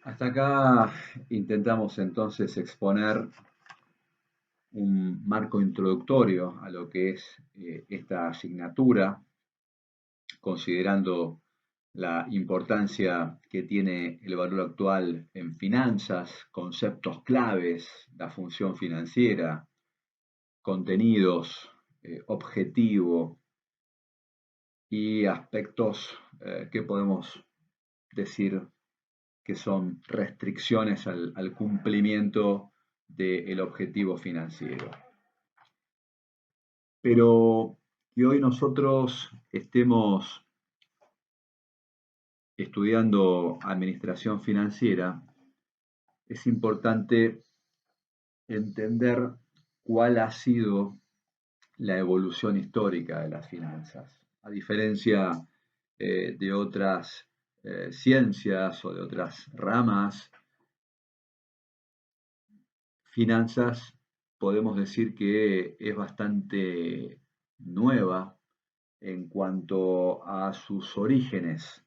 Hasta acá intentamos entonces exponer un marco introductorio a lo que es esta asignatura, considerando la importancia que tiene el valor actual en finanzas, conceptos claves, la función financiera, contenidos, objetivo y aspectos que podemos decir que son restricciones al cumplimiento del objetivo financiero. Pero que hoy nosotros estemos estudiando administración financiera, es importante entender cuál ha sido la evolución histórica de las finanzas. A diferencia de otras ciencias o de otras ramas, finanzas podemos decir que es bastante nueva en cuanto a sus orígenes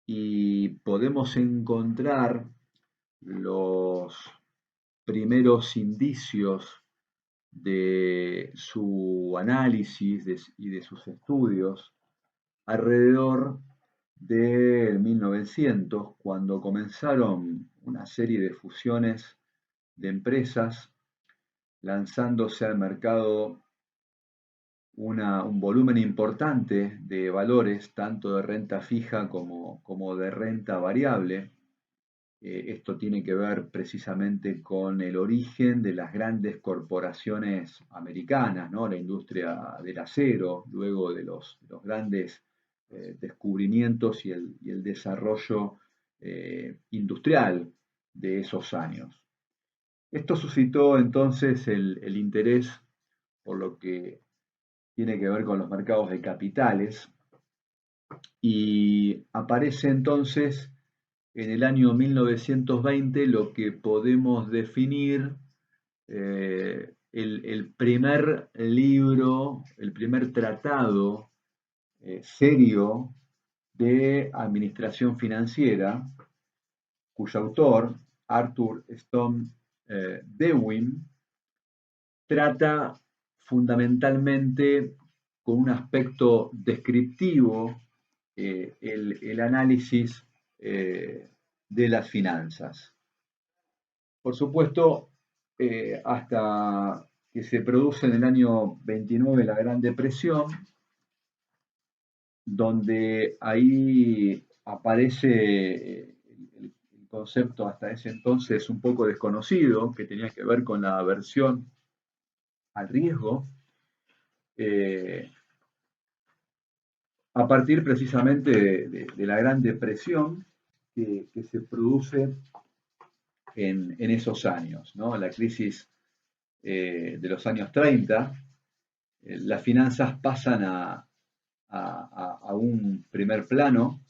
y podemos encontrar los primeros indicios de su análisis y de sus estudios alrededor del 1900, cuando comenzaron una serie de fusiones de empresas lanzándose al mercado un volumen importante de valores, tanto de renta fija como de renta variable. Esto tiene que ver precisamente con el origen de las grandes corporaciones americanas, ¿no? La industria del acero, luego de los grandes descubrimientos y el desarrollo industrial de esos años. Esto suscitó entonces el interés por lo que tiene que ver con los mercados de capitales y aparece entonces en el año 1920 lo que podemos definir el primer libro, el primer tratado serio de administración financiera, cuyo autor, Arthur Stone Dewey, trata fundamentalmente con un aspecto descriptivo el análisis de las finanzas. Por supuesto, hasta que se produce en el año 29 la Gran Depresión, donde ahí aparece el concepto hasta ese entonces un poco desconocido, que tenía que ver con la aversión al riesgo, eh, a partir precisamente de la Gran Depresión que se produce en esos años, ¿no? La crisis de los años 30, las finanzas pasan a un primer plano,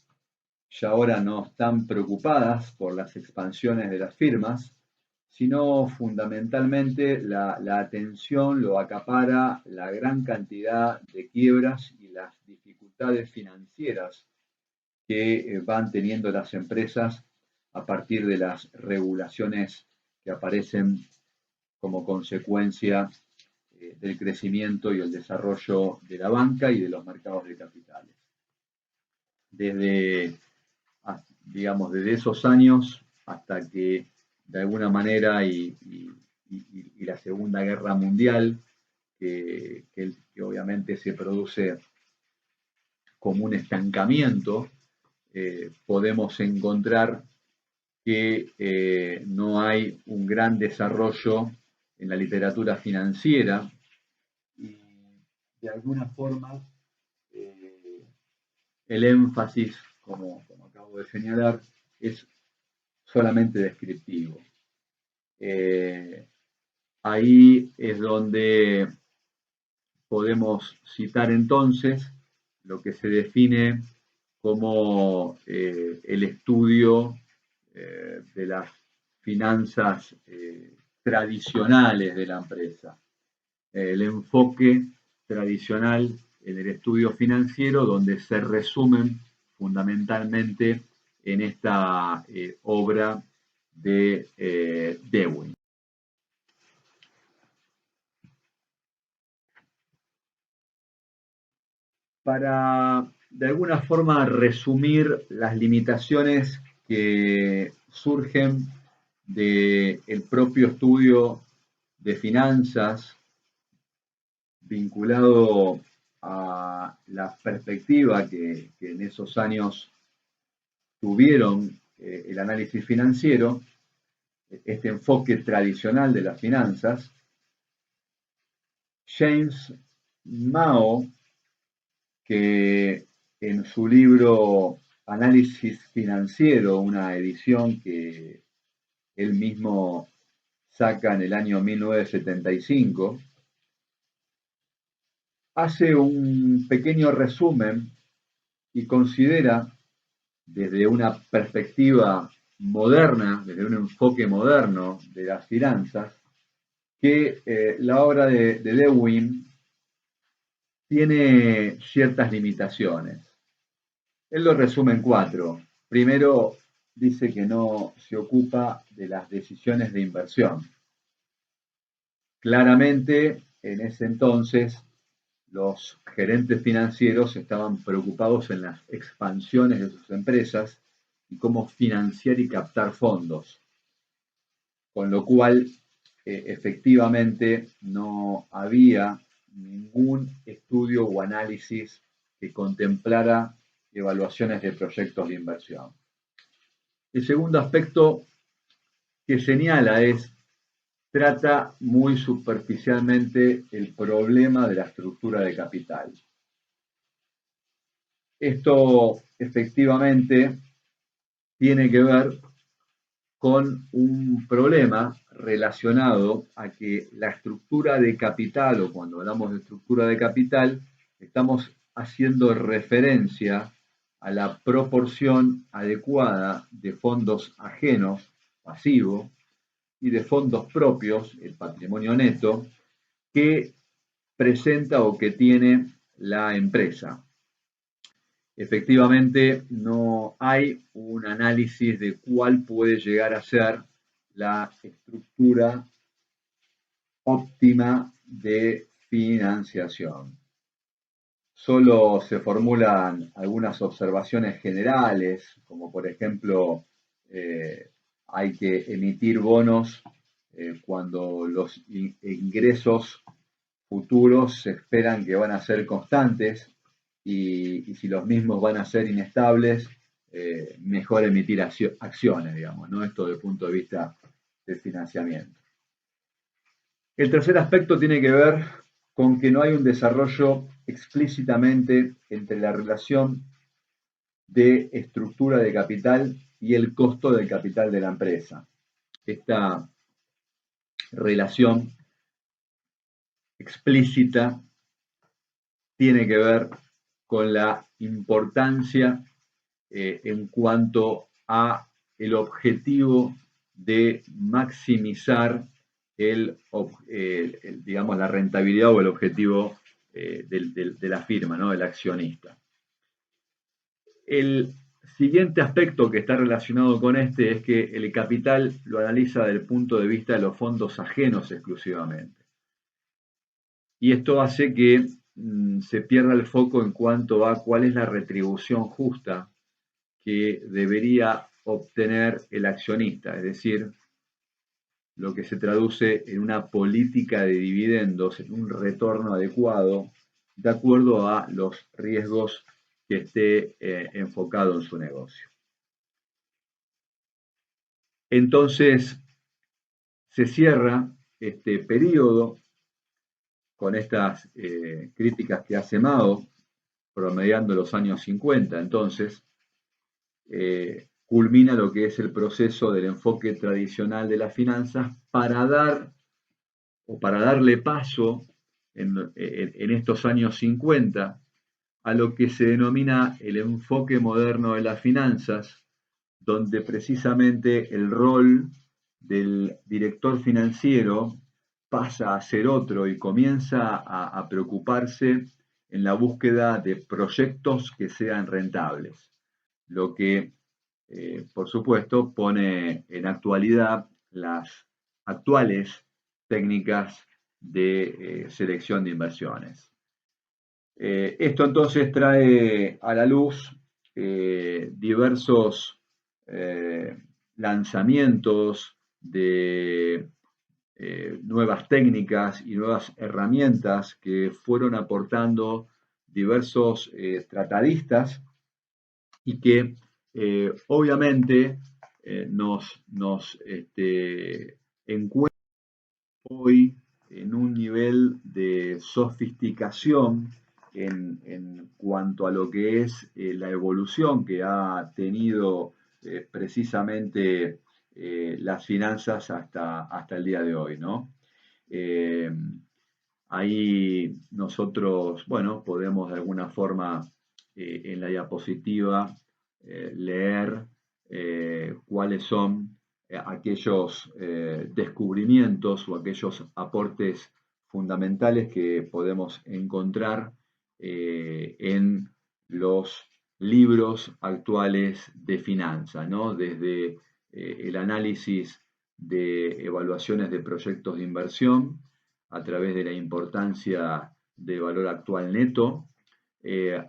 ya ahora no están preocupadas por las expansiones de las firmas, sino fundamentalmente la atención lo acapara la gran cantidad de quiebras y las dificultades financieras que van teniendo las empresas a partir de las regulaciones que aparecen como consecuencia del crecimiento y el desarrollo de la banca y de los mercados de capitales. Desde, digamos, desde esos años hasta que de alguna manera y la Segunda Guerra Mundial, que obviamente se produce como un estancamiento, podemos encontrar que no hay un gran desarrollo en la literatura financiera y de alguna forma el énfasis, como acabo de señalar, es solamente descriptivo. Ahí es donde podemos citar entonces lo que se define como el estudio de las finanzas tradicionales de la empresa. El enfoque tradicional en el estudio financiero, donde se resumen fundamentalmente en esta obra de Dewey. Para, de alguna forma, resumir las limitaciones que surgen del propio estudio de finanzas vinculado a la perspectiva que en esos años tuvieron el análisis financiero, este enfoque tradicional de las finanzas, James Mao, que en su libro Análisis Financiero, una edición que él mismo saca en el año 1975, hace un pequeño resumen y considera desde una perspectiva moderna, desde un enfoque moderno de las finanzas, que la obra de Lewin tiene ciertas limitaciones. Él lo resume en 4. Primero, dice que no se ocupa de las decisiones de inversión. Claramente, en ese entonces, los gerentes financieros estaban preocupados en las expansiones de sus empresas y cómo financiar y captar fondos, con lo cual efectivamente no había ningún estudio o análisis que contemplara evaluaciones de proyectos de inversión. El segundo aspecto que señala trata muy superficialmente el problema de la estructura de capital. Esto efectivamente tiene que ver con un problema relacionado a que la estructura de capital, o cuando hablamos de estructura de capital, estamos haciendo referencia a la proporción adecuada de fondos ajenos, pasivos, y de fondos propios, el patrimonio neto, que presenta o que tiene la empresa. Efectivamente, no hay un análisis de cuál puede llegar a ser la estructura óptima de financiación. Solo se formulan algunas observaciones generales, como por ejemplo, hay que emitir bonos cuando los ingresos futuros se esperan que van a ser constantes y si los mismos van a ser inestables, mejor emitir acciones, digamos, ¿no? Esto desde el punto de vista del financiamiento. El tercer aspecto tiene que ver con que no hay un desarrollo explícitamente entre la relación de estructura de capital y el costo del capital de la empresa. Esta relación explícita tiene que ver con la importancia en cuanto a el objetivo de maximizar digamos, la rentabilidad o el objetivo de la firma, ¿no? Del accionista. El siguiente aspecto que está relacionado con este es que el capital lo analiza desde el punto de vista de los fondos ajenos exclusivamente. Y esto hace que se pierda el foco en cuanto a cuál es la retribución justa que debería obtener el accionista, es decir, lo que se traduce en una política de dividendos, en un retorno adecuado, de acuerdo a los riesgos que esté enfocado en su negocio. Entonces, se cierra este periodo con estas críticas que hace Mao, promediando los años 50. Entonces, culmina lo que es el proceso del enfoque tradicional de las finanzas para darle paso en estos años 50 a lo que se denomina el enfoque moderno de las finanzas, donde precisamente el rol del director financiero pasa a ser otro y comienza a preocuparse en la búsqueda de proyectos que sean rentables, lo que por supuesto, pone en actualidad las actuales técnicas de selección de inversiones. Esto entonces trae a la luz diversos lanzamientos de nuevas técnicas y nuevas herramientas que fueron aportando diversos tratadistas y que obviamente nos encuentran hoy en un nivel de sofisticación en cuanto a lo que es la evolución que ha tenido precisamente las finanzas hasta el día de hoy, ¿no? Eh, Ahí nosotros, bueno, podemos de alguna forma en la diapositiva leer cuáles son aquellos descubrimientos o aquellos aportes fundamentales que podemos encontrar en los libros actuales de finanzas, ¿no? Desde el análisis de evaluaciones de proyectos de inversión, a través de la importancia de valor actual neto,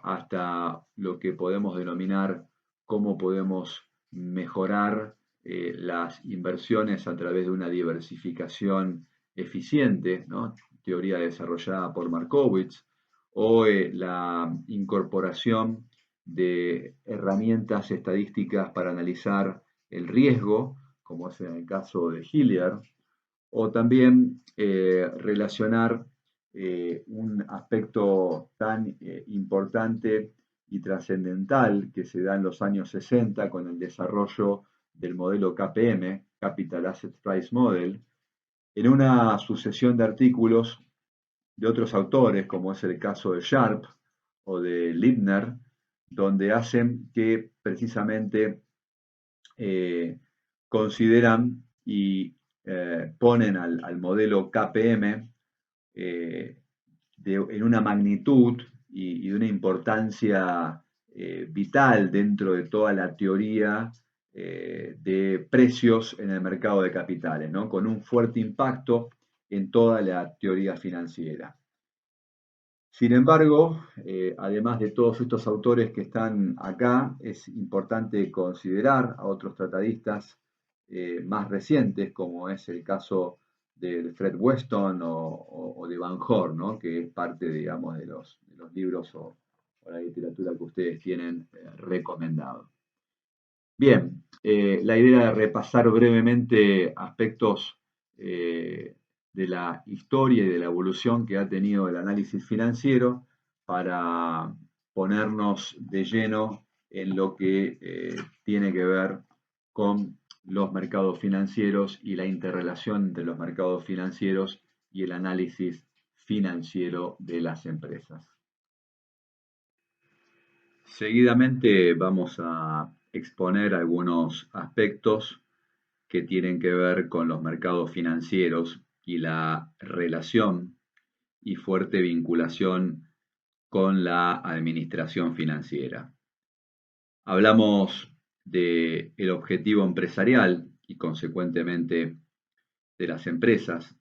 hasta lo que podemos denominar cómo podemos mejorar las inversiones a través de una diversificación eficiente, ¿no? Teoría desarrollada por Markowitz, o la incorporación de herramientas estadísticas para analizar el riesgo, como es en el caso de Hilliard, o también relacionar un aspecto tan importante y trascendental que se da en los años 60 con el desarrollo del modelo KPM, Capital Asset Price Model, en una sucesión de artículos de otros autores, como es el caso de Sharp o de Lindner, donde hacen que precisamente consideran y ponen al modelo KPM en una magnitud y de una importancia vital dentro de toda la teoría de precios en el mercado de capitales, ¿no? Con un fuerte impacto en toda la teoría financiera. Sin embargo, además de todos estos autores que están acá, es importante considerar a otros tratadistas más recientes, como es el caso de Fred Weston o de Van Horn, ¿no? Que es parte, digamos, de los libros o la literatura que ustedes tienen recomendado. Bien, la idea de repasar brevemente aspectos de la historia y de la evolución que ha tenido el análisis financiero para ponernos de lleno en lo que tiene que ver con los mercados financieros y la interrelación entre los mercados financieros y el análisis financiero de las empresas. Seguidamente vamos a exponer algunos aspectos que tienen que ver con los mercados financieros y la relación y fuerte vinculación con la administración financiera. Hablamos del objetivo empresarial y consecuentemente de las empresas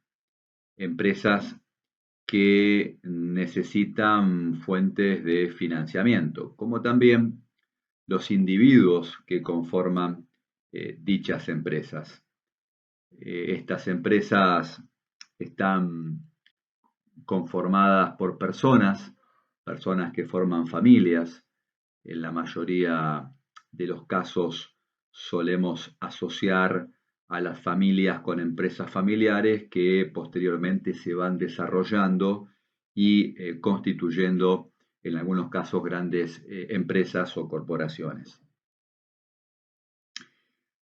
que necesitan fuentes de financiamiento, como también los individuos que conforman dichas empresas. Estas empresas están conformadas por personas que forman familias. En la mayoría de los casos solemos asociar a las familias con empresas familiares que posteriormente se van desarrollando y constituyendo en algunos casos grandes empresas o corporaciones.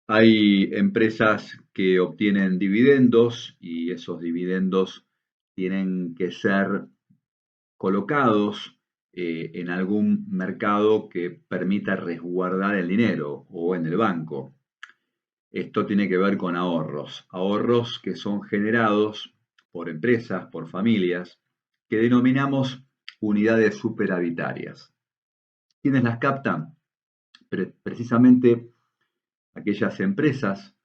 Hay empresas que obtienen dividendos y esos dividendos tienen que ser colocados en algún mercado que permita resguardar el dinero o en el banco. Esto tiene que ver con ahorros que son generados por empresas, por familias, que denominamos unidades superavitarias. ¿Quiénes las captan? Precisamente aquellas empresas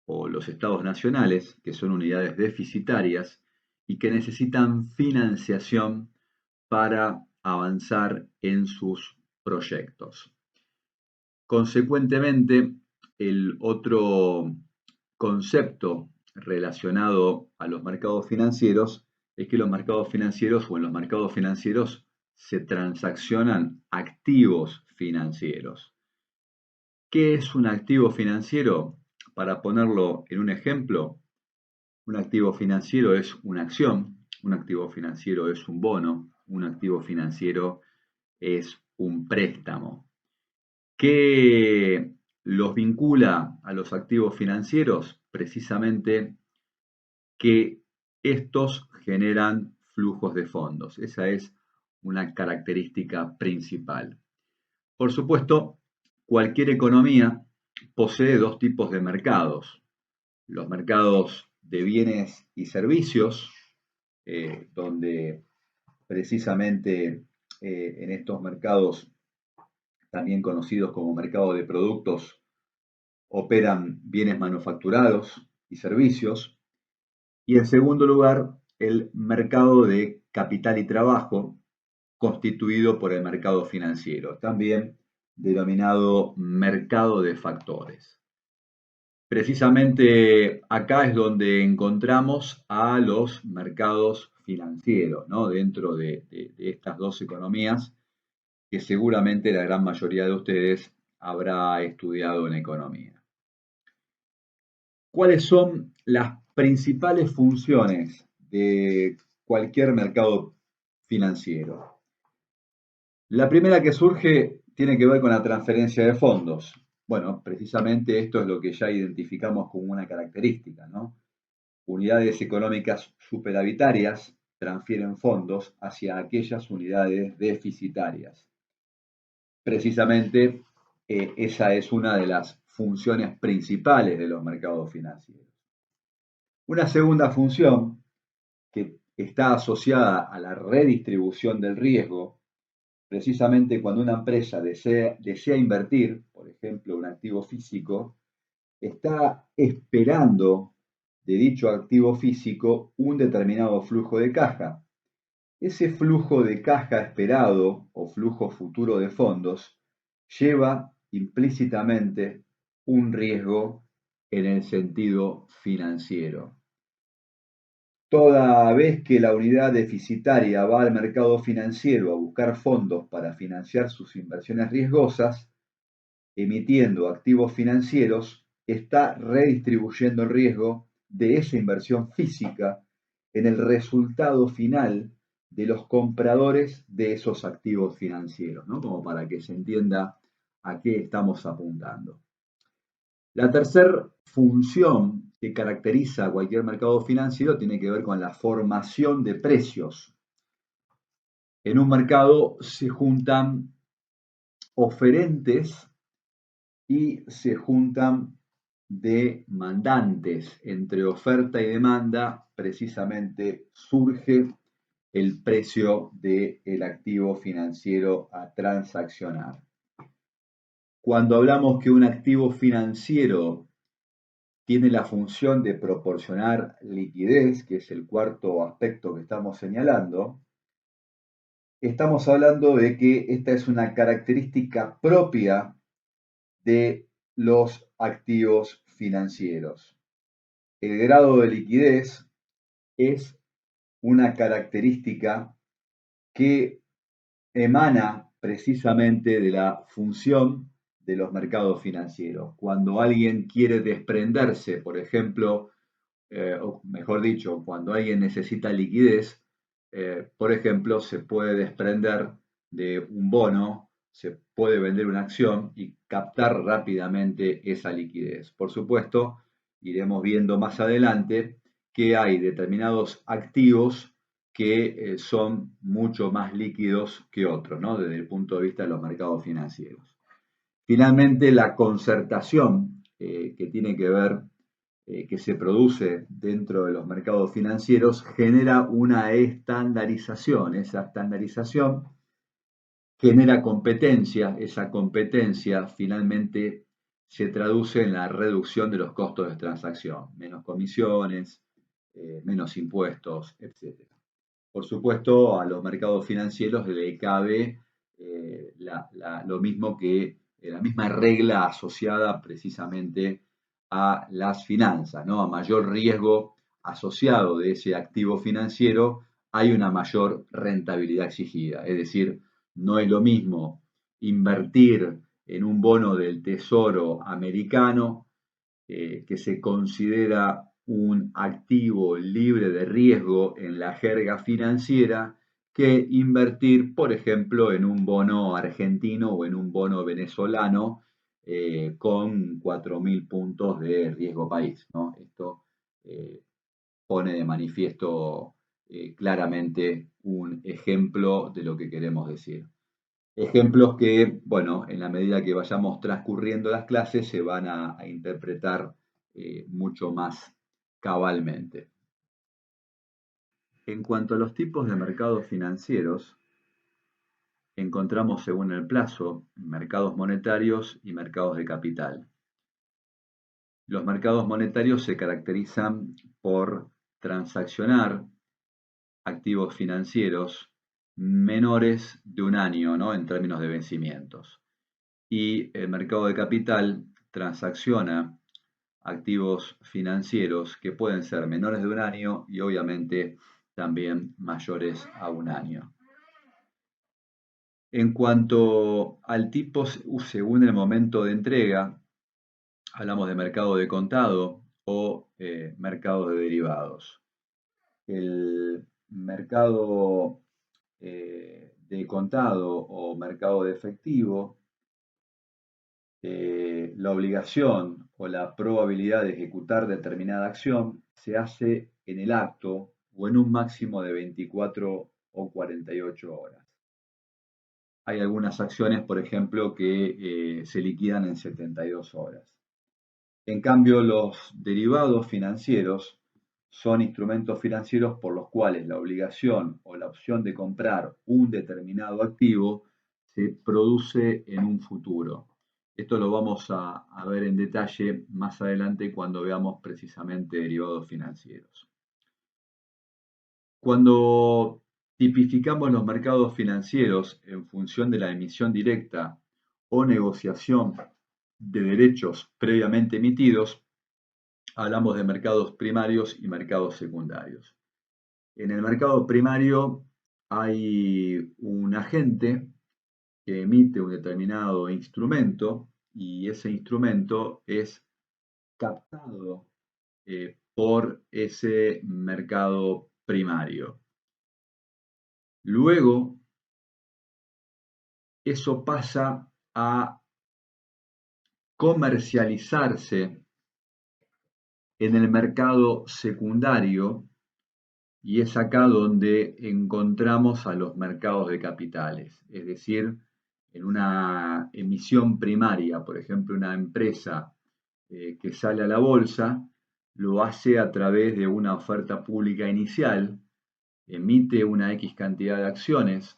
o los estados nacionales que son unidades deficitarias y que necesitan financiación para avanzar en sus proyectos. Consecuentemente, el otro concepto relacionado a los mercados financieros es que los mercados financieros o en los mercados financieros se transaccionan activos financieros. ¿Qué es un activo financiero? Para ponerlo en un ejemplo, un activo financiero es una acción, un activo financiero es un bono, un activo financiero es un préstamo. ¿Qué los vincula a los activos financieros? Precisamente que estos generan flujos de fondos. Esa es una característica principal. Por supuesto, cualquier economía posee dos tipos de mercados. Los mercados de bienes y servicios, donde precisamente en estos mercados, también conocidos como mercado de productos, operan bienes manufacturados y servicios. Y en segundo lugar, el mercado de capital y trabajo, constituido por el mercado financiero, también denominado mercado de factores. Precisamente acá es donde encontramos a los mercados financieros, ¿no? Dentro de estas dos economías que seguramente la gran mayoría de ustedes habrá estudiado en economía. ¿Cuáles son las principales funciones de cualquier mercado financiero? La primera que surge tiene que ver con la transferencia de fondos. Bueno, precisamente esto es lo que ya identificamos como una característica, ¿no? Unidades económicas superavitarias transfieren fondos hacia aquellas unidades deficitarias. Precisamente esa es una de las funciones principales de los mercados financieros. Una segunda función que está asociada a la redistribución del riesgo, precisamente cuando una empresa desea invertir, por ejemplo, un activo físico, está esperando de dicho activo físico un determinado flujo de caja. Ese flujo de caja esperado o flujo futuro de fondos lleva implícitamente un riesgo en el sentido financiero. Toda vez que la unidad deficitaria va al mercado financiero a buscar fondos para financiar sus inversiones riesgosas, emitiendo activos financieros, está redistribuyendo el riesgo de esa inversión física en el resultado final de los compradores de esos activos financieros, ¿no? Como para que se entienda a qué estamos apuntando. La tercera función que caracteriza a cualquier mercado financiero tiene que ver con la formación de precios. En un mercado se juntan oferentes y se juntan demandantes. Entre oferta y demanda, precisamente surge el precio del activo financiero a transaccionar. Cuando hablamos que un activo financiero tiene la función de proporcionar liquidez, que es el cuarto aspecto que estamos señalando, estamos hablando de que esta es una característica propia de los activos financieros. El grado de liquidez es una característica que emana precisamente de la función de los mercados financieros. Cuando alguien quiere desprenderse, por ejemplo, o mejor dicho, cuando alguien necesita liquidez, por ejemplo, se puede desprender de un bono, se puede vender una acción y captar rápidamente esa liquidez. Por supuesto, iremos viendo más adelante que hay determinados activos que son mucho más líquidos que otros, ¿no? Desde el punto de vista de los mercados financieros. Finalmente, la concertación que tiene que ver que se produce dentro de los mercados financieros genera una estandarización. Esa estandarización genera competencia, esa competencia finalmente se traduce en la reducción de los costos de transacción, menos comisiones, menos impuestos, etc. Por supuesto, a los mercados financieros le cabe lo mismo que la misma regla asociada precisamente a las finanzas, ¿no? A mayor riesgo asociado de ese activo financiero, hay una mayor rentabilidad exigida. Es decir, no es lo mismo invertir en un bono del Tesoro americano, que se considera un activo libre de riesgo en la jerga financiera, que invertir, por ejemplo, en un bono argentino o en un bono venezolano con 4.000 puntos de riesgo país, ¿no? Esto pone de manifiesto claramente un ejemplo de lo que queremos decir. Ejemplos que, bueno, en la medida que vayamos transcurriendo las clases se van a interpretar mucho más cabalmente. En cuanto a los tipos de mercados financieros, encontramos según el plazo mercados monetarios y mercados de capital. Los mercados monetarios se caracterizan por transaccionar activos financieros menores de un año, ¿no? En términos de vencimientos. Y el mercado de capital transacciona activos financieros que pueden ser menores de un año y obviamente también mayores a un año. En cuanto al tipo según el momento de entrega, hablamos de mercado de contado o mercado de derivados. El mercado de contado o mercado de efectivo, la obligación o la probabilidad de ejecutar determinada acción se hace en el acto o en un máximo de 24 o 48 horas. Hay algunas acciones, por ejemplo, que se liquidan en 72 horas. En cambio, los derivados financieros son instrumentos financieros por los cuales la obligación o la opción de comprar un determinado activo se produce en un futuro. Esto lo vamos a ver en detalle más adelante cuando veamos precisamente derivados financieros. Cuando tipificamos los mercados financieros en función de la emisión directa o negociación de derechos previamente emitidos, hablamos de mercados primarios y mercados secundarios. En el mercado primario hay un agente que emite un determinado instrumento y ese instrumento es captado por ese mercado primario. Luego, eso pasa a comercializarse en el mercado secundario y es acá donde encontramos a los mercados de capitales. Es decir, en una emisión primaria, por ejemplo, una empresa que sale a la bolsa, lo hace a través de una oferta pública inicial, emite una X cantidad de acciones,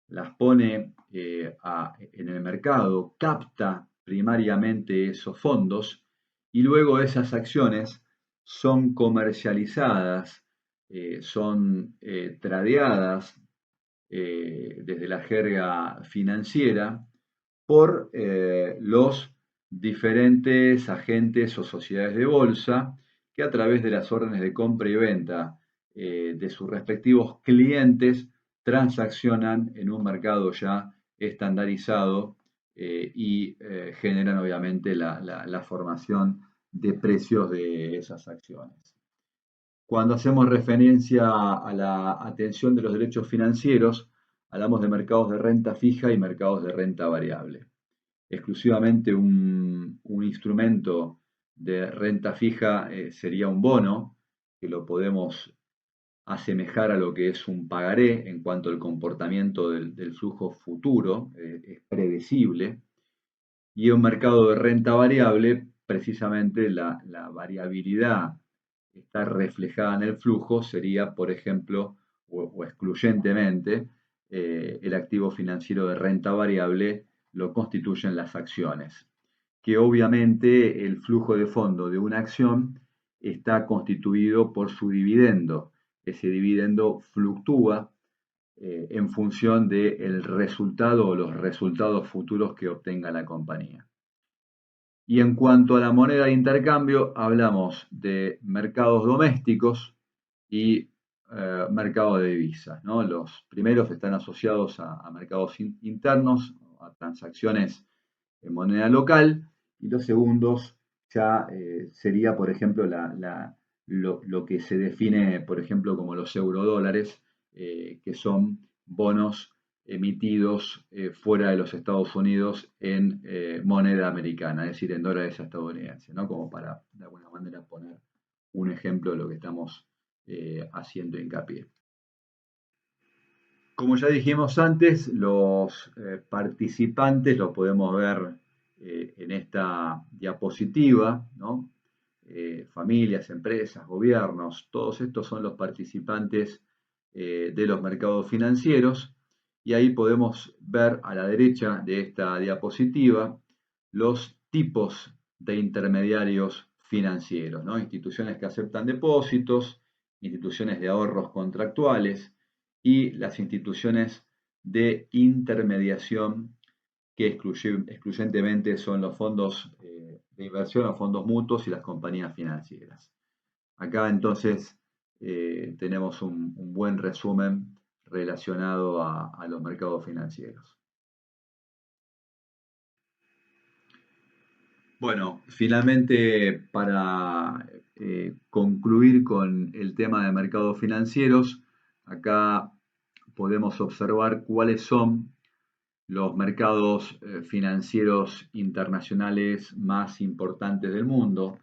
las pone en el mercado, capta primariamente esos fondos y luego esas acciones son comercializadas, son tradeadas desde la jerga financiera por los diferentes agentes o sociedades de bolsa que a través de las órdenes de compra y venta de sus respectivos clientes transaccionan en un mercado ya estandarizado y generan obviamente la formación de precios de esas acciones. Cuando hacemos referencia a la atención de los derechos financieros, hablamos de mercados de renta fija y mercados de renta variable. Exclusivamente un instrumento de renta fija sería un bono, que lo podemos asemejar a lo que es un pagaré en cuanto al comportamiento del flujo futuro, es predecible. Y un mercado de renta variable, precisamente la variabilidad que está reflejada en el flujo sería, por ejemplo, o excluyentemente, el activo financiero de renta variable lo constituyen las acciones, que obviamente el flujo de fondo de una acción está constituido por su dividendo. Ese dividendo fluctúa en función del resultado o los resultados futuros que obtenga la compañía. Y en cuanto a la moneda de intercambio, hablamos de mercados domésticos y mercados de divisas, ¿no? Los primeros están asociados a mercados internos, a transacciones en moneda local, y los segundos ya sería, por ejemplo, lo que se define, por ejemplo, como los eurodólares, que son bonos emitidos fuera de los Estados Unidos en moneda americana, es decir, en dólares estadounidenses, ¿no? Como para, de alguna manera, poner un ejemplo de lo que estamos haciendo hincapié. Como ya dijimos antes, los participantes lo podemos ver en esta diapositiva, ¿no? Familias, empresas, gobiernos, todos estos son los participantes de los mercados financieros y ahí podemos ver a la derecha de esta diapositiva los tipos de intermediarios financieros, ¿no? Instituciones que aceptan depósitos, instituciones de ahorros contractuales y las instituciones de intermediación que excluyentemente son los fondos de inversión o fondos mutuos y las compañías financieras. Acá entonces tenemos un buen resumen relacionado a los mercados financieros. Bueno, finalmente para concluir con el tema de mercados financieros, acá podemos observar cuáles son los mercados financieros internacionales más importantes del mundo,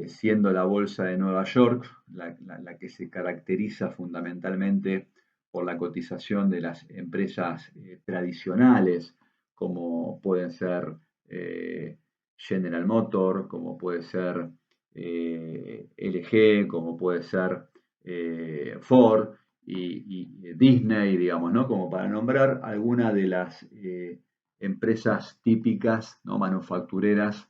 siendo la Bolsa de Nueva York la que se caracteriza fundamentalmente por la cotización de las empresas tradicionales, como pueden ser General Motors, como puede ser LG, como puede ser Ford y Disney, digamos, ¿no? Como para nombrar algunas de las empresas típicas, ¿no? Manufactureras,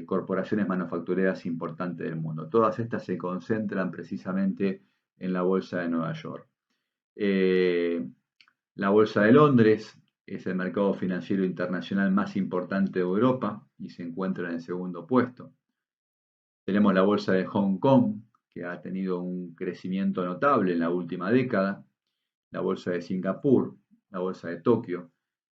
corporaciones manufactureras importantes del mundo. Todas estas se concentran precisamente en la Bolsa de Nueva York. La Bolsa de Londres es el mercado financiero internacional más importante de Europa y se encuentra en el segundo puesto. Tenemos la Bolsa de Hong Kong, que ha tenido un crecimiento notable en la última década, la Bolsa de Singapur, la Bolsa de Tokio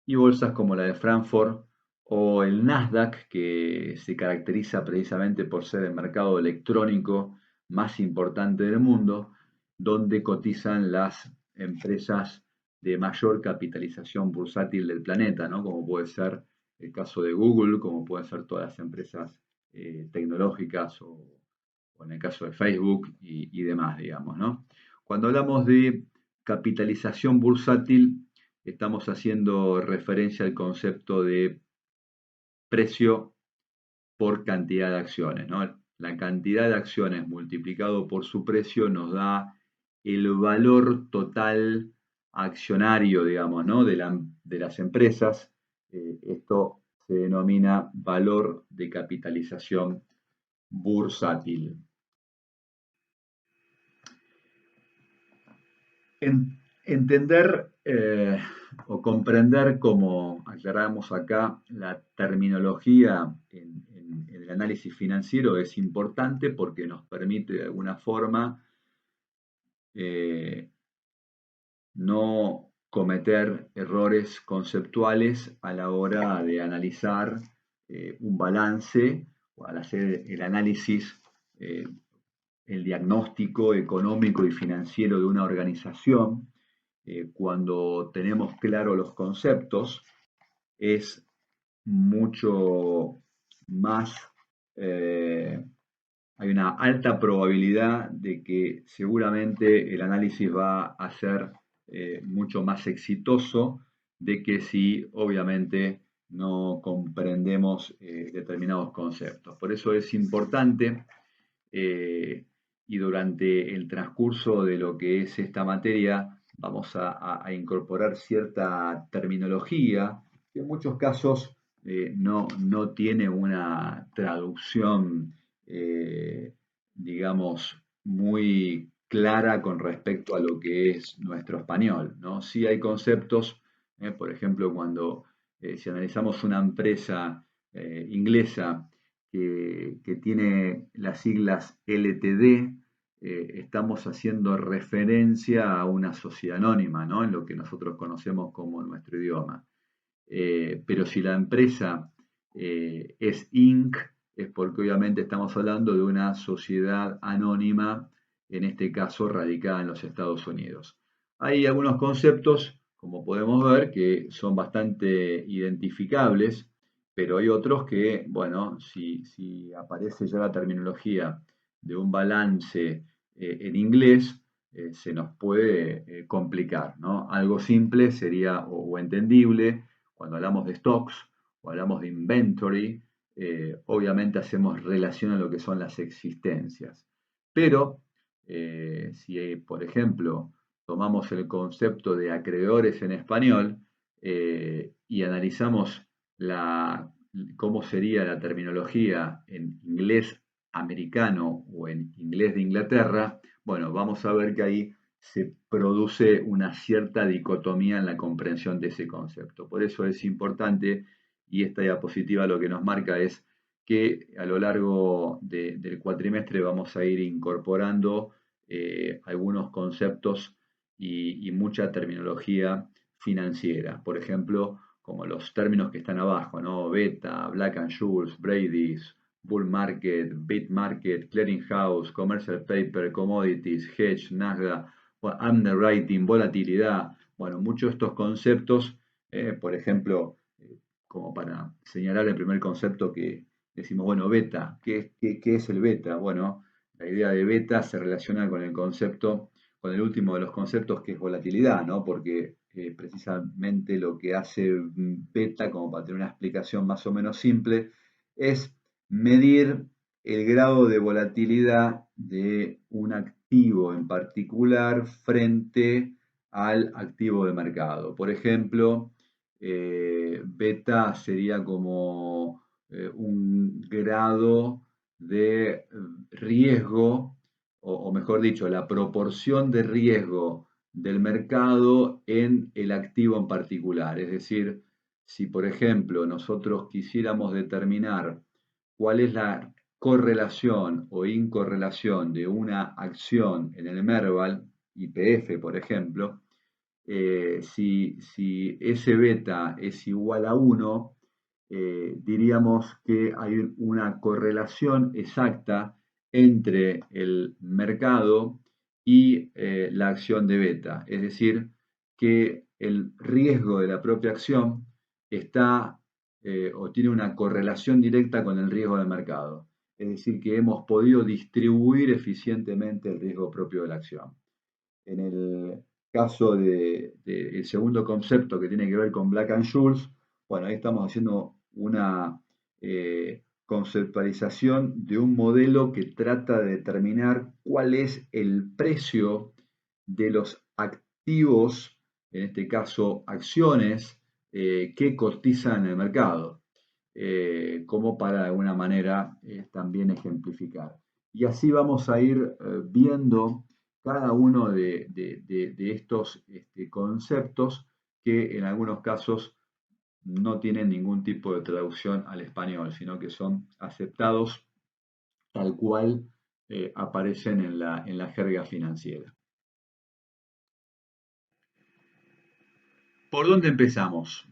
y bolsas como la de Frankfurt o el Nasdaq, que se caracteriza precisamente por ser el mercado electrónico más importante del mundo, donde cotizan las empresas de mayor capitalización bursátil del planeta, ¿no? Como puede ser el caso de Google, como pueden ser todas las empresas tecnológicas o en el caso de Facebook y demás, digamos, ¿no? Cuando hablamos de capitalización bursátil, estamos haciendo referencia al concepto de precio por cantidad de acciones, ¿no? La cantidad de acciones multiplicado por su precio nos da el valor total accionario, digamos, ¿no? de las empresas. Esto se denomina valor de capitalización bursátil. Entender o comprender, como aclaramos acá, la terminología en el análisis financiero es importante porque nos permite de alguna forma no cometer errores conceptuales a la hora de analizar un balance o al hacer el análisis, el diagnóstico económico y financiero de una organización. Cuando tenemos claro los conceptos, es mucho más, hay una alta probabilidad de que seguramente el análisis va a ser mucho más exitoso de que si obviamente no comprendemos determinados conceptos. Por eso es importante y durante el transcurso de lo que es esta materia vamos a incorporar cierta terminología que en muchos casos no tiene una traducción, digamos, muy clara con respecto a lo que es nuestro español, ¿no? Sí hay conceptos, por ejemplo, si analizamos una empresa inglesa que tiene las siglas LTD, estamos haciendo referencia a una sociedad anónima, ¿no? En lo que nosotros conocemos como nuestro idioma. Pero si la empresa es Inc., es porque obviamente estamos hablando de una sociedad anónima, en este caso radicada en los Estados Unidos. Hay algunos conceptos, como podemos ver, que son bastante identificables, pero hay otros que, bueno, si aparece ya la terminología de un balance en inglés, se nos puede complicar, ¿no? Algo simple sería o entendible cuando hablamos de stocks o hablamos de inventory, obviamente hacemos relación a lo que son las existencias. Pero si, por ejemplo, tomamos el concepto de acreedores en español y analizamos cómo sería la terminología en inglés americano o en inglés de Inglaterra, bueno, vamos a ver que ahí se produce una cierta dicotomía en la comprensión de ese concepto. Por eso es importante, y esta diapositiva lo que nos marca es que a lo largo del cuatrimestre vamos a ir incorporando algunos conceptos y mucha terminología financiera. Por ejemplo, como los términos que están abajo, ¿no? Beta, Black and Scholes, Brady's, Bull Market, Bit Market, Clearing House, Commercial Paper, Commodities, Hedge, Nasdaq, underwriting, volatilidad, bueno, muchos de estos conceptos, por ejemplo, como para señalar el primer concepto que decimos, bueno, beta, ¿qué es el beta? Bueno, la idea de beta se relaciona con el concepto, con el último de los conceptos que es volatilidad, ¿no? Porque precisamente lo que hace beta, como para tener una explicación más o menos simple, es medir el grado de volatilidad de un activo en particular frente al activo de mercado. Por ejemplo, beta sería como un grado de riesgo, o mejor dicho, la proporción de riesgo del mercado en el activo en particular. Es decir, si por ejemplo nosotros quisiéramos determinar cuál es la correlación o incorrelación de una acción en el Merval, YPF por ejemplo, si ese beta es igual a 1, diríamos que hay una correlación exacta entre el mercado y la acción de beta. Es decir, que el riesgo de la propia acción está o tiene una correlación directa con el riesgo del mercado. Es decir, que hemos podido distribuir eficientemente el riesgo propio de la acción. En el caso del segundo concepto que tiene que ver con Black and Scholes, bueno, ahí estamos haciendo una conceptualización de un modelo que trata de determinar cuál es el precio de los activos, en este caso acciones, que cotizan en el mercado, como para de alguna manera también ejemplificar. Y así vamos a ir viendo cada uno de estos conceptos que en algunos casos no tienen ningún tipo de traducción al español, sino que son aceptados tal cual aparecen en la jerga financiera. ¿Por dónde empezamos?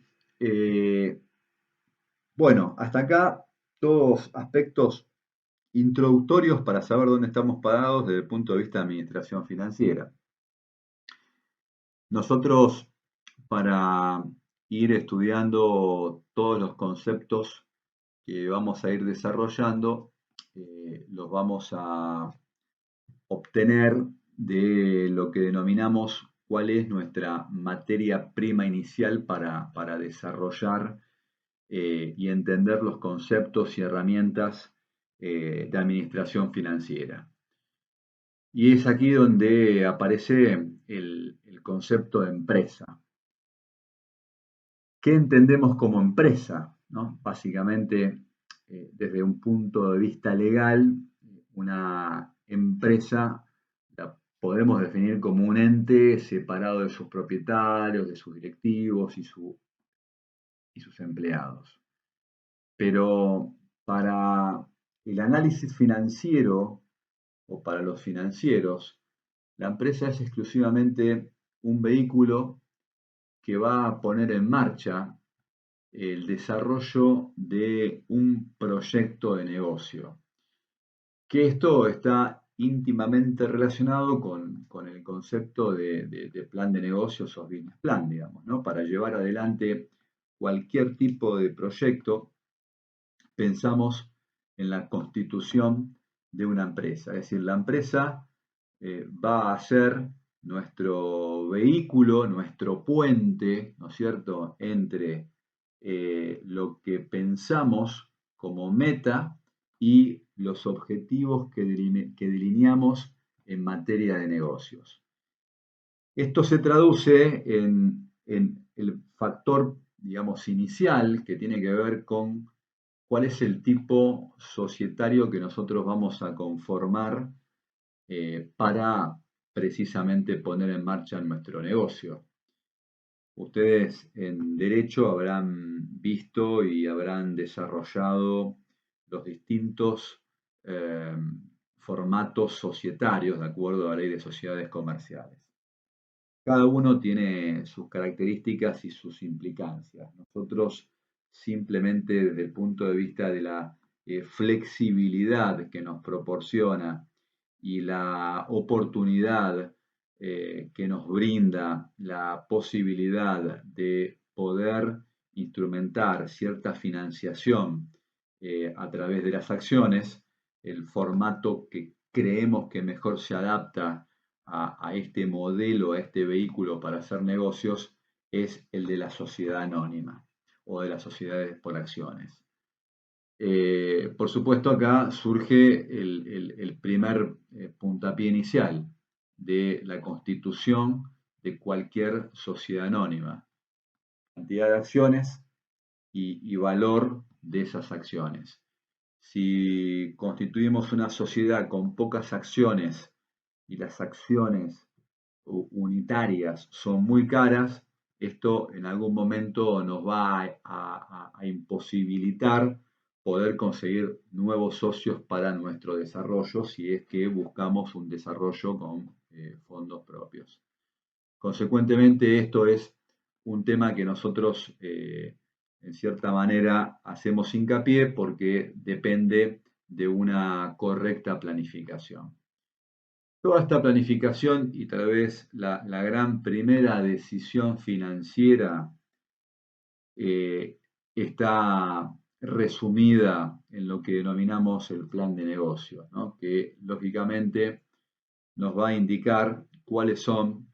Bueno, hasta acá todos aspectos introductorios para saber dónde estamos parados desde el punto de vista de administración financiera. Nosotros, para ir estudiando todos los conceptos que vamos a ir desarrollando, los vamos a obtener de lo que denominamos cuál es nuestra materia prima inicial para desarrollar y entender los conceptos y herramientas de administración financiera. Y es aquí donde aparece el concepto de empresa. ¿Qué entendemos como empresa? ¿no? Básicamente, desde un punto de vista legal, una empresa la podemos definir como un ente separado de sus propietarios, de sus directivos y sus empleados. Pero para el análisis financiero o para los financieros, la empresa es exclusivamente un vehículo que va a poner en marcha el desarrollo de un proyecto de negocio. Que esto está íntimamente relacionado con el concepto de plan de negocios o business plan, digamos, ¿no? Para llevar adelante cualquier tipo de proyecto, pensamos en la constitución de una empresa. Es decir, la empresa va a ser nuestro vehículo, nuestro puente, ¿no es cierto?, entre lo que pensamos como meta y los objetivos que delineamos en materia de negocios. Esto se traduce en el factor, digamos, inicial que tiene que ver con cuál es el tipo societario que nosotros vamos a conformar para precisamente poner en marcha nuestro negocio. Ustedes en derecho habrán visto y habrán desarrollado los distintos formatos societarios de acuerdo a la ley de sociedades comerciales. Cada uno tiene sus características y sus implicancias. Nosotros simplemente desde el punto de vista de la flexibilidad que nos proporciona y la oportunidad que nos brinda la posibilidad de poder instrumentar cierta financiación a través de las acciones, el formato que creemos que mejor se adapta a este modelo, a este vehículo para hacer negocios, es el de la sociedad anónima o de las sociedades por acciones. Por supuesto, acá surge el primer puntapié inicial de la constitución de cualquier sociedad anónima, cantidad de acciones y valor de esas acciones. Si constituimos una sociedad con pocas acciones y las acciones unitarias son muy caras, esto en algún momento nos va a imposibilitar poder conseguir nuevos socios para nuestro desarrollo si es que buscamos un desarrollo con fondos propios. Consecuentemente, esto es un tema que nosotros, en cierta manera, hacemos hincapié porque depende de una correcta planificación. Toda esta planificación y tal vez la gran primera decisión financiera está resumida en lo que denominamos el plan de negocio, ¿no? Que lógicamente nos va a indicar cuáles son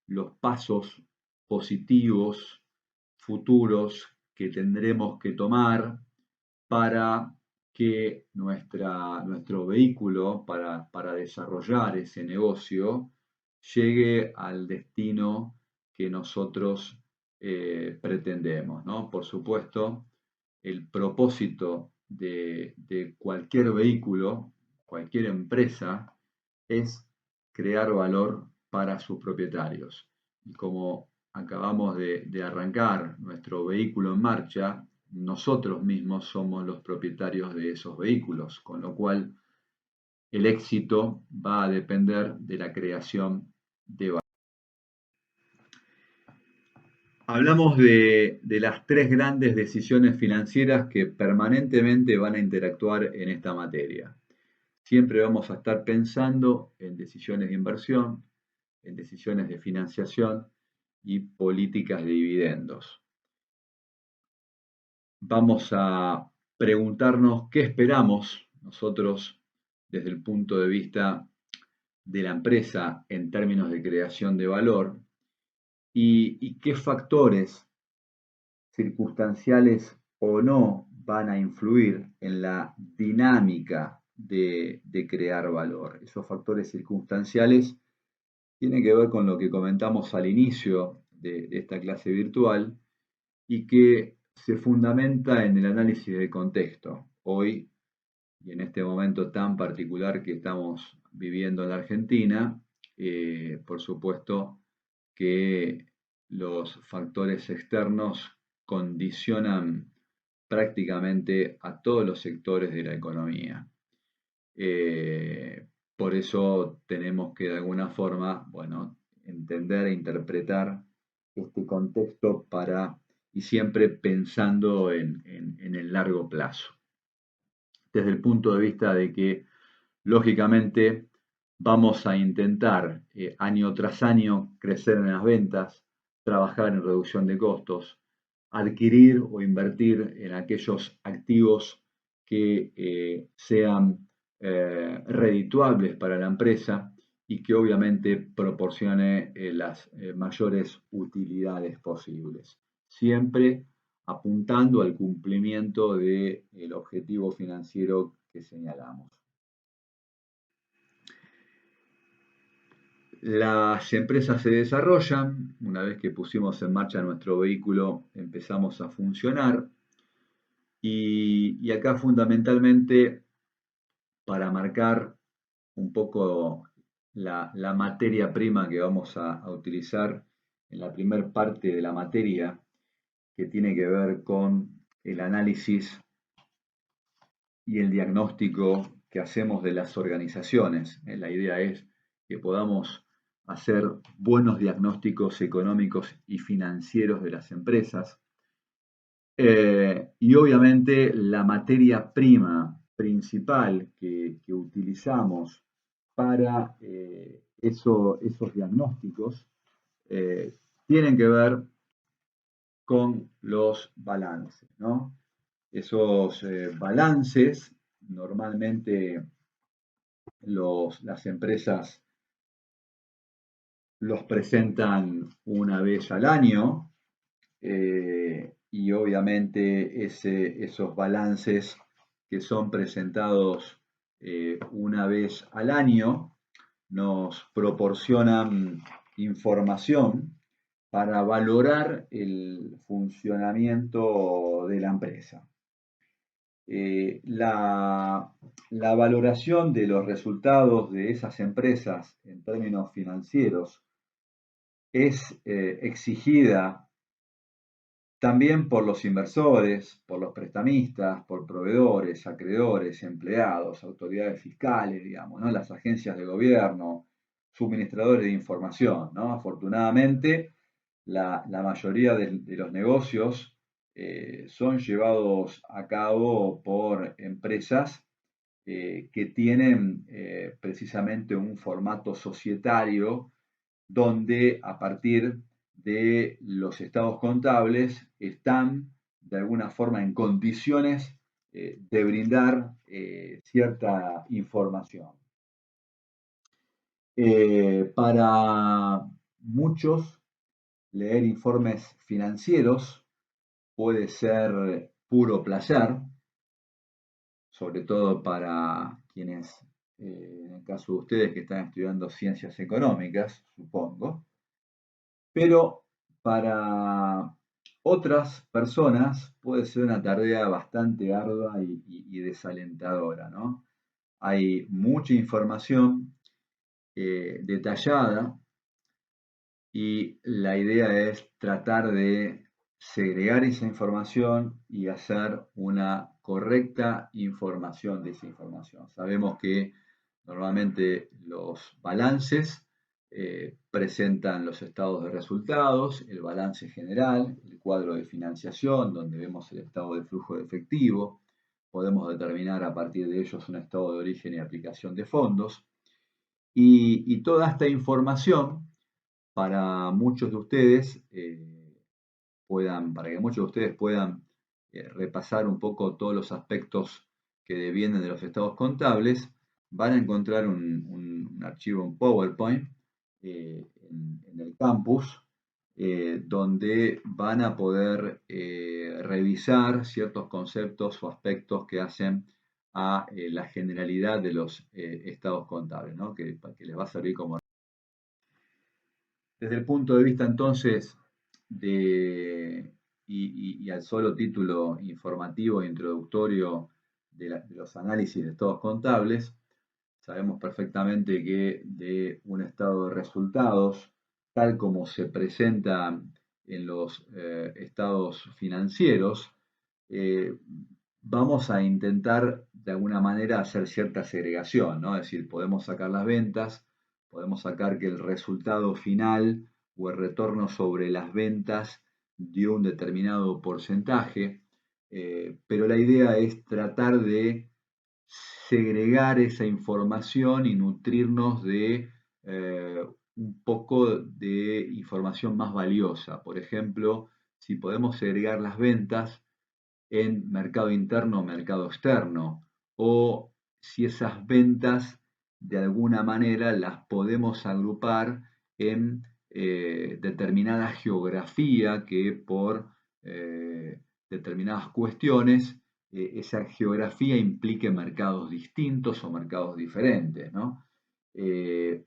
los pasos positivos futuros que tendremos que tomar para que nuestro vehículo para desarrollar ese negocio llegue al destino que nosotros pretendemos, ¿no? Por supuesto, el propósito de cualquier vehículo, cualquier empresa, es crear valor para sus propietarios. Y como acabamos de arrancar nuestro vehículo en marcha, nosotros mismos somos los propietarios de esos vehículos, con lo cual el éxito va a depender de la creación de valor. Hablamos de las tres grandes decisiones financieras que permanentemente van a interactuar en esta materia. Siempre vamos a estar pensando en decisiones de inversión, en decisiones de financiación y políticas de dividendos. Vamos a preguntarnos qué esperamos nosotros desde el punto de vista de la empresa en términos de creación de valor y qué factores circunstanciales o no van a influir en la dinámica de crear valor. Esos factores circunstanciales tienen que ver con lo que comentamos al inicio de esta clase virtual y que se fundamenta en el análisis del contexto. Hoy, y en este momento tan particular que estamos viviendo en la Argentina, por supuesto que los factores externos condicionan prácticamente a todos los sectores de la economía. Por eso tenemos que de alguna forma, bueno, entender e interpretar este contexto y siempre pensando en el largo plazo. Desde el punto de vista de que, lógicamente, vamos a intentar año tras año crecer en las ventas, trabajar en reducción de costos, adquirir o invertir en aquellos activos que sean redituables para la empresa y que obviamente proporcione las mayores utilidades posibles. Siempre apuntando al cumplimiento del objetivo financiero que señalamos. Las empresas se desarrollan, una vez que pusimos en marcha nuestro vehículo, empezamos a funcionar y acá fundamentalmente para marcar un poco la materia prima que vamos a utilizar en la primera parte de la materia, que tiene que ver con el análisis y el diagnóstico que hacemos de las organizaciones. La idea es que podamos hacer buenos diagnósticos económicos y financieros de las empresas. Y obviamente la materia prima principal que utilizamos para esos diagnósticos tienen que ver con los balances, ¿no? Esos balances normalmente las empresas los presentan una vez al año y obviamente esos balances que son presentados una vez al año nos proporcionan información para valorar el funcionamiento de la empresa. La valoración de los resultados de esas empresas en términos financieros es exigida también por los inversores, por los prestamistas, por proveedores, acreedores, empleados, autoridades fiscales, digamos, ¿no? Las agencias de gobierno, suministradores de información, ¿no? Afortunadamente, la mayoría de los negocios son llevados a cabo por empresas que tienen precisamente un formato societario donde a partir de los estados contables están de alguna forma en condiciones de brindar cierta información. Para muchos, leer informes financieros puede ser puro placer, sobre todo para quienes, en el caso de ustedes que están estudiando ciencias económicas, supongo, pero para otras personas puede ser una tarea bastante ardua y desalentadora, ¿no? Hay mucha información detallada y la idea es tratar de segregar esa información y hacer una correcta información de esa información. Sabemos que normalmente los balances presentan los estados de resultados, el balance general, el cuadro de financiación, donde vemos el estado de flujo de efectivo, podemos determinar a partir de ellos un estado de origen y aplicación de fondos, y toda esta información para muchos de ustedes para que muchos de ustedes puedan repasar un poco todos los aspectos que devienen de los estados contables, van a encontrar un archivo en PowerPoint en el campus, donde van a poder revisar ciertos conceptos o aspectos que hacen a la generalidad de los estados contables, ¿no? que les va a servir como... Desde el punto de vista entonces de y al solo título informativo e introductorio de los análisis de estados contables, sabemos perfectamente que de un estado de resultados, tal como se presenta en los estados financieros, eh, vamos a intentar de alguna manera hacer cierta segregación, ¿no? Es decir, podemos sacar las ventas, podemos sacar que el resultado final o el retorno sobre las ventas dio un determinado porcentaje, pero la idea es tratar de segregar esa información y nutrirnos de un poco de información más valiosa. Por ejemplo, si podemos segregar las ventas en mercado interno o mercado externo, o si esas ventas de alguna manera las podemos agrupar en determinada geografía que por determinadas cuestiones esa geografía implique mercados distintos o mercados diferentes, ¿no?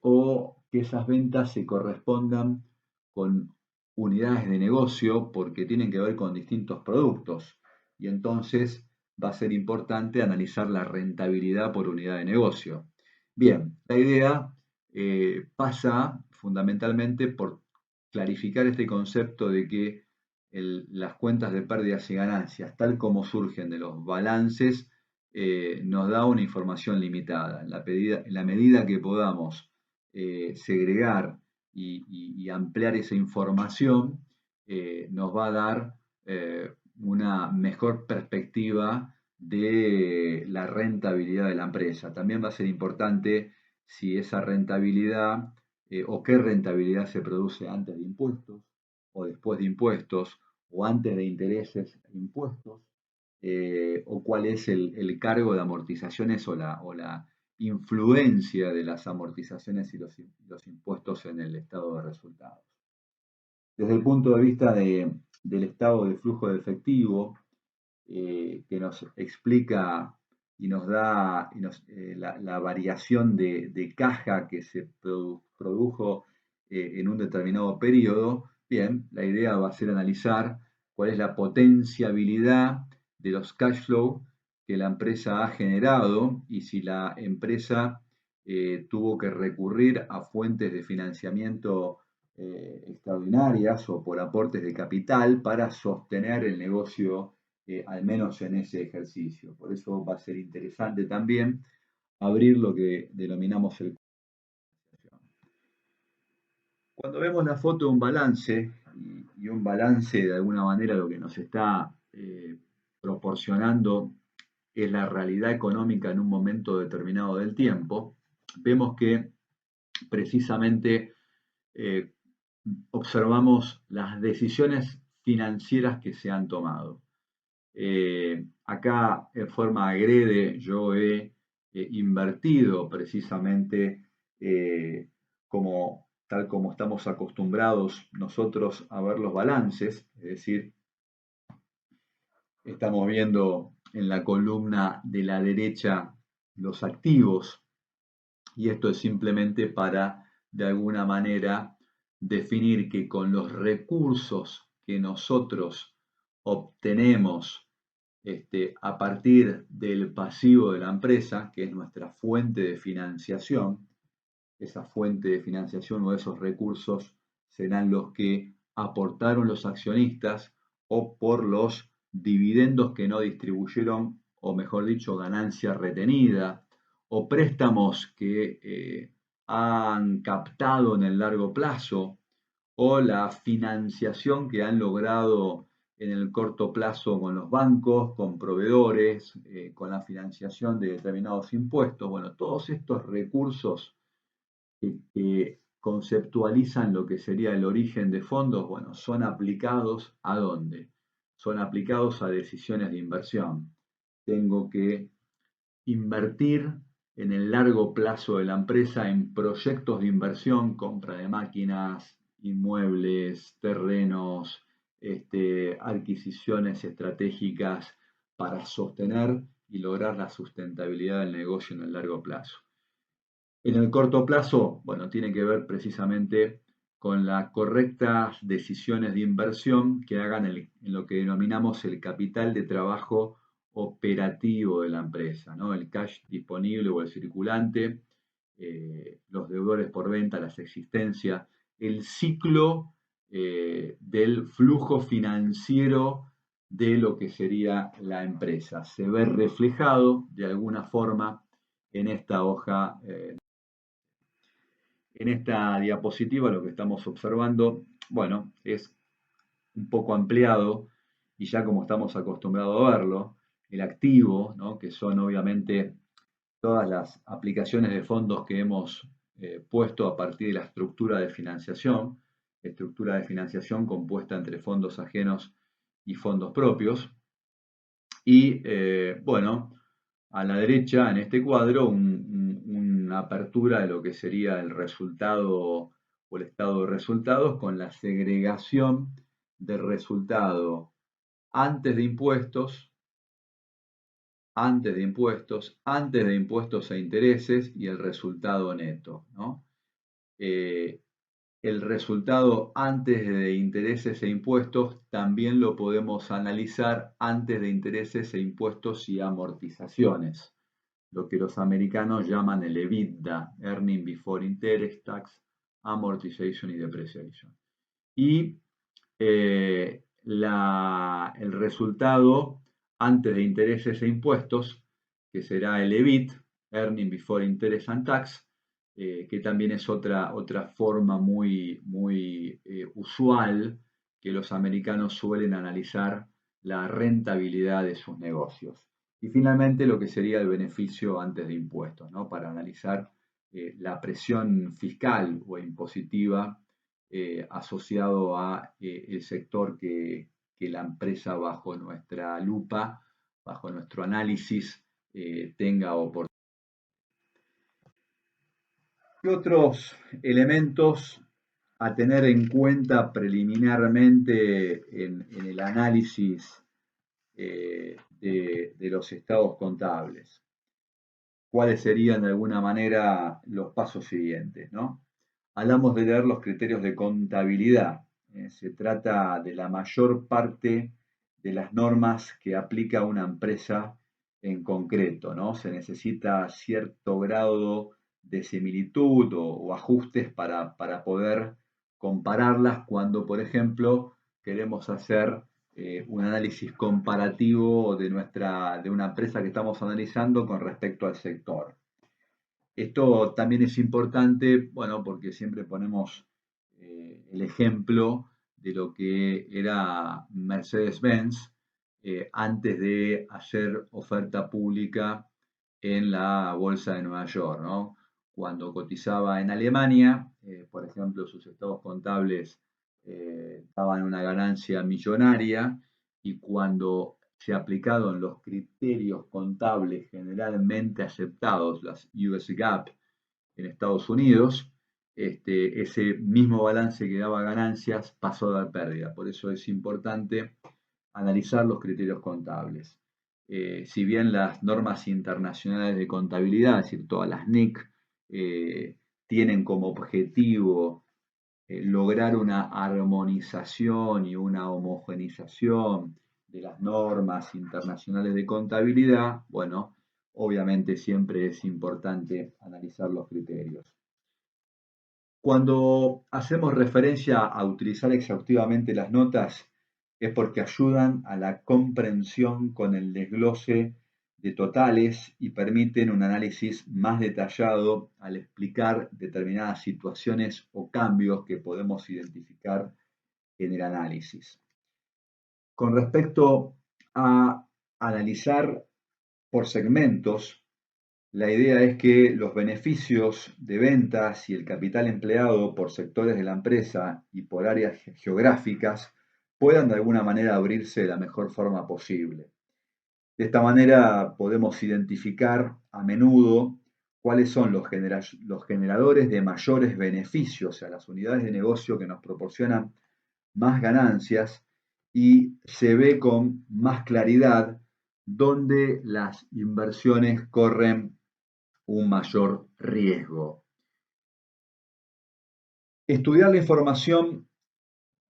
O que esas ventas se correspondan con unidades de negocio porque tienen que ver con distintos productos y entonces va a ser importante analizar la rentabilidad por unidad de negocio. Bien, la idea pasa fundamentalmente por clarificar este concepto de que las cuentas de pérdidas y ganancias, tal como surgen de los balances, nos da una información limitada. En la medida que podamos segregar y ampliar esa información, nos va a dar una mejor perspectiva de la rentabilidad de la empresa. También va a ser importante si esa rentabilidad o qué rentabilidad se produce antes de impuestos o después de impuestos o antes de intereses e impuestos, o cuál es el cargo de amortizaciones o la influencia de las amortizaciones y los impuestos en el estado de resultados. Desde el punto de vista del estado de flujo de efectivo, que nos explica y nos da la variación de caja que se produjo en un determinado periodo, bien, la idea va a ser analizar cuál es la potenciabilidad de los cash flow que la empresa ha generado y si la empresa tuvo que recurrir a fuentes de financiamiento extraordinarias o por aportes de capital para sostener el negocio, al menos en ese ejercicio. Por eso va a ser interesante también abrir lo que denominamos el... Cuando vemos la foto de un balance, y un balance de alguna manera lo que nos está proporcionando es la realidad económica en un momento determinado del tiempo, vemos que precisamente eh, observamos las decisiones financieras que se han tomado. Acá en forma agrede yo he invertido precisamente tal como estamos acostumbrados nosotros a ver los balances, es decir, estamos viendo en la columna de la derecha los activos y esto es simplemente para de alguna manera definir que con los recursos que nosotros obtenemos a partir del pasivo de la empresa, que es nuestra fuente de financiación, esa fuente de financiación o esos recursos serán los que aportaron los accionistas o por los dividendos que no distribuyeron, o mejor dicho, ganancia retenida, o préstamos que han captado en el largo plazo, o la financiación que han logrado en el corto plazo con los bancos, con proveedores, con la financiación de determinados impuestos. Bueno, todos estos recursos que conceptualizan lo que sería el origen de fondos, bueno, son aplicados ¿a dónde? Son aplicados a decisiones de inversión. Tengo que invertir en el largo plazo de la empresa en proyectos de inversión, compra de máquinas, inmuebles, terrenos, adquisiciones estratégicas para sostener y lograr la sustentabilidad del negocio en el largo plazo. En el corto plazo, bueno, tiene que ver precisamente con las correctas decisiones de inversión que hagan en lo que denominamos el capital de trabajo operativo de la empresa, ¿no? El cash disponible o el circulante, los deudores por venta, las existencias, el ciclo del flujo financiero de lo que sería la empresa. Se ve reflejado de alguna forma en esta hoja. En esta diapositiva lo que estamos observando, bueno, es un poco ampliado y ya como estamos acostumbrados a verlo, el activo, ¿no? Que son obviamente todas las aplicaciones de fondos que hemos puesto a partir de la estructura de financiación compuesta entre fondos ajenos y fondos propios. Y bueno, a la derecha en este cuadro una apertura de lo que sería el resultado o el estado de resultados con la segregación del resultado antes de impuestos, antes de impuestos e intereses y el resultado neto, ¿no? El resultado antes de intereses e impuestos también lo podemos analizar antes de intereses e impuestos y amortizaciones, lo que los americanos llaman el EBITDA, Earning Before Interest, Tax, Amortization y Depreciation. Y el resultado antes de intereses e impuestos, que será el EBIT, Earning Before Interest and Tax, que también es otra forma muy usual que los americanos suelen analizar la rentabilidad de sus negocios. Y finalmente lo que sería el beneficio antes de impuestos, ¿no? Para analizar la presión fiscal o impositiva asociado a el sector que la empresa bajo nuestra lupa, bajo nuestro análisis, tenga oportunidad. ¿Qué otros elementos a tener en cuenta preliminarmente en el análisis de los estados contables? ¿Cuáles serían de alguna manera los pasos siguientes, ¿no? Hablamos de leer los criterios de contabilidad. Se trata de la mayor parte de las normas que aplica una empresa en concreto, ¿no? Se necesita cierto grado de similitud o ajustes para poder compararlas cuando, por ejemplo, queremos hacer un análisis comparativo de una empresa que estamos analizando con respecto al sector. Esto también es importante, bueno, porque siempre ponemos el ejemplo de lo que era Mercedes-Benz antes de hacer oferta pública en la Bolsa de Nueva York, ¿no? Cuando cotizaba en Alemania, por ejemplo, sus estados contables daban una ganancia millonaria y cuando se aplicaron los criterios contables generalmente aceptados, las US GAAP en Estados Unidos, ese mismo balance que daba ganancias pasó a dar pérdida. Por eso es importante analizar los criterios contables. Si bien las normas internacionales de contabilidad, es decir, todas las NIC, tienen como objetivo lograr una armonización y una homogeneización de las normas internacionales de contabilidad, bueno, obviamente siempre es importante analizar los criterios. Cuando hacemos referencia a utilizar exhaustivamente las notas, es porque ayudan a la comprensión con el desglose de totales y permiten un análisis más detallado al explicar determinadas situaciones o cambios que podemos identificar en el análisis. Con respecto a analizar por segmentos, la idea es que los beneficios de ventas y el capital empleado por sectores de la empresa y por áreas geográficas puedan de alguna manera abrirse de la mejor forma posible. De esta manera podemos identificar a menudo cuáles son los generadores de mayores beneficios, o sea, las unidades de negocio que nos proporcionan más ganancias y se ve con más claridad dónde las inversiones corren un mayor riesgo. Estudiar la información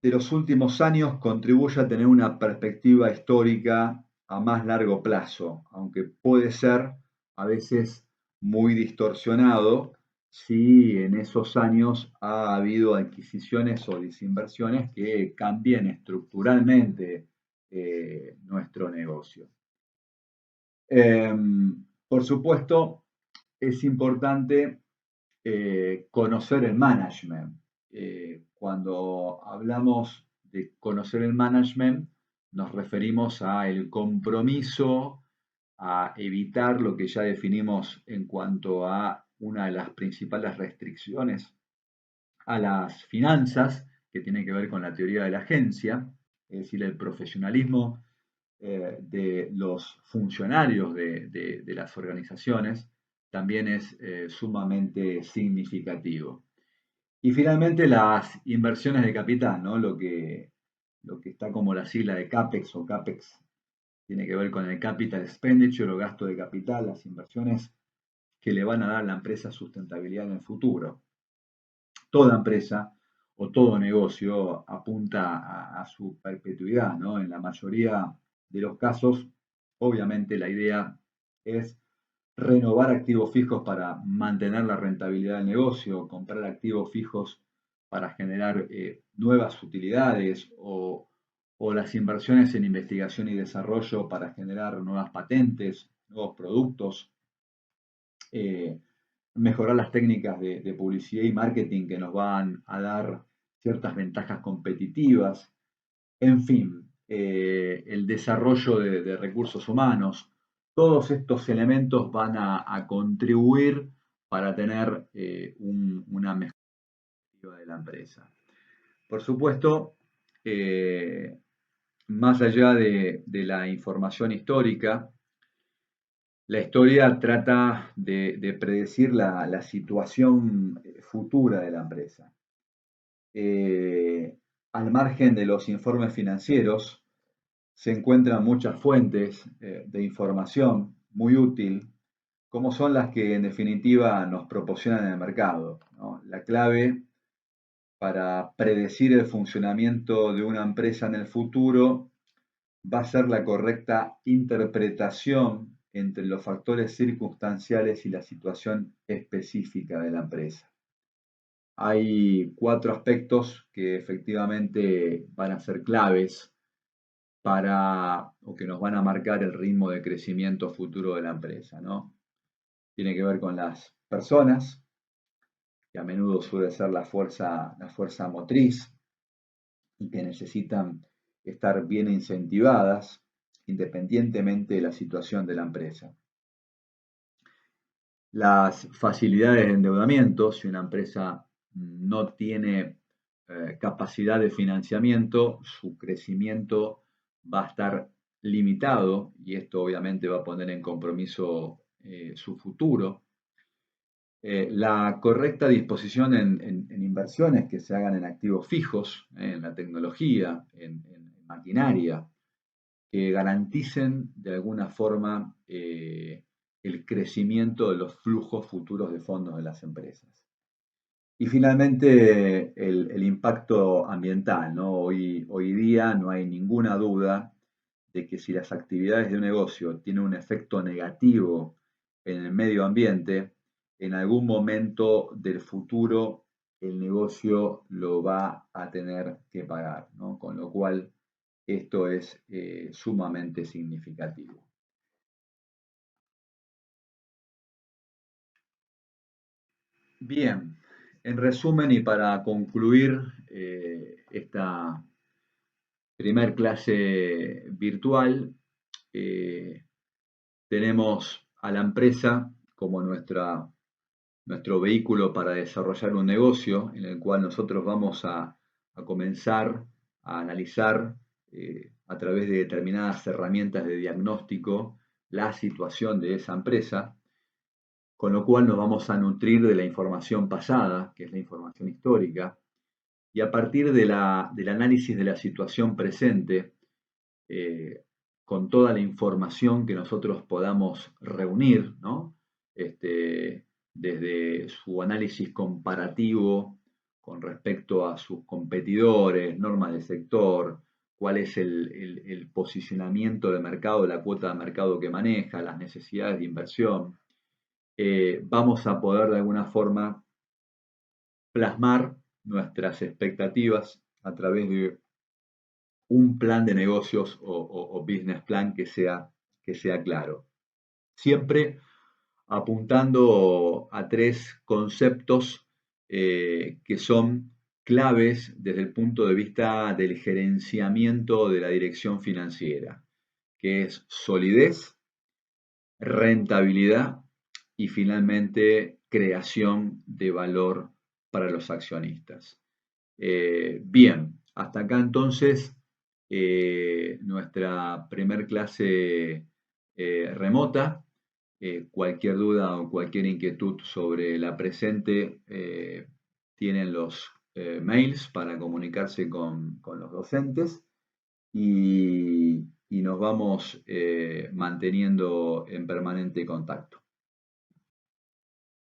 de los últimos años contribuye a tener una perspectiva histórica a más largo plazo, aunque puede ser a veces muy distorsionado si en esos años ha habido adquisiciones o desinversiones que cambien estructuralmente nuestro negocio. Por supuesto, es importante conocer el management. Cuando hablamos de conocer el management, nos referimos a el compromiso, a evitar lo que ya definimos en cuanto a una de las principales restricciones a las finanzas, que tiene que ver con la teoría de la agencia, es decir, el profesionalismo de los funcionarios de las organizaciones también es sumamente significativo. Y finalmente las inversiones de capital, ¿no? Lo que está como la sigla de CAPEX o CAPEX tiene que ver con el capital expenditure o gasto de capital, las inversiones que le van a dar a la empresa sustentabilidad en el futuro. Toda empresa o todo negocio apunta a su perpetuidad, ¿no? En la mayoría de los casos, obviamente la idea es renovar activos fijos para mantener la rentabilidad del negocio, comprar activos fijos para generar nuevas utilidades o las inversiones en investigación y desarrollo para generar nuevas patentes, nuevos productos, mejorar las técnicas de publicidad y marketing que nos van a dar ciertas ventajas competitivas, en fin, el desarrollo de recursos humanos. Todos estos elementos van a contribuir para tener una mejora de la empresa. Por supuesto, más allá de la información histórica, la historia trata de predecir la situación futura de la empresa. Al margen de los informes financieros, se encuentran muchas fuentes de información muy útil, como son las que en definitiva nos proporcionan el mercado, ¿no? La clave para predecir el funcionamiento de una empresa en el futuro va a ser la correcta interpretación entre los factores circunstanciales y la situación específica de la empresa. Hay 4 aspectos que efectivamente van a ser claves o que nos van a marcar el ritmo de crecimiento futuro de la empresa, ¿no? Tiene que ver con las personas, que a menudo suele ser la fuerza motriz y que necesitan estar bien incentivadas independientemente de la situación de la empresa. Las facilidades de endeudamiento, si una empresa no tiene capacidad de financiamiento, su crecimiento va a estar limitado y esto obviamente va a poner en compromiso su futuro. La correcta disposición en inversiones que se hagan en activos fijos, en la tecnología, en maquinaria, que garanticen de alguna forma el crecimiento de los flujos futuros de fondos de las empresas. Y finalmente el impacto ambiental, ¿no? Hoy día no hay ninguna duda de que si las actividades de un negocio tienen un efecto negativo en el medio ambiente, en algún momento del futuro el negocio lo va a tener que pagar, ¿no? Con lo cual esto es sumamente significativo. Bien, en resumen y para concluir esta primer clase virtual, eh, tenemos a la empresa como nuestro vehículo para desarrollar un negocio en el cual nosotros vamos a comenzar a analizar a través de determinadas herramientas de diagnóstico la situación de esa empresa, con lo cual nos vamos a nutrir de la información pasada, que es la información histórica, y a partir del análisis de la situación presente, con toda la información que nosotros podamos reunir, ¿no? Desde su análisis comparativo con respecto a sus competidores, normas del sector, cuál es el posicionamiento de mercado, la cuota de mercado que maneja, las necesidades de inversión. Vamos a poder de alguna forma plasmar nuestras expectativas a través de un plan de negocios o business plan que sea claro. Siempre apuntando a tres conceptos que son claves desde el punto de vista del gerenciamiento de la dirección financiera, que es solidez, rentabilidad y finalmente creación de valor para los accionistas. Bien, hasta acá entonces nuestra primer clase remota. Cualquier duda o cualquier inquietud sobre la presente, tienen los mails para comunicarse con los docentes y nos vamos manteniendo en permanente contacto.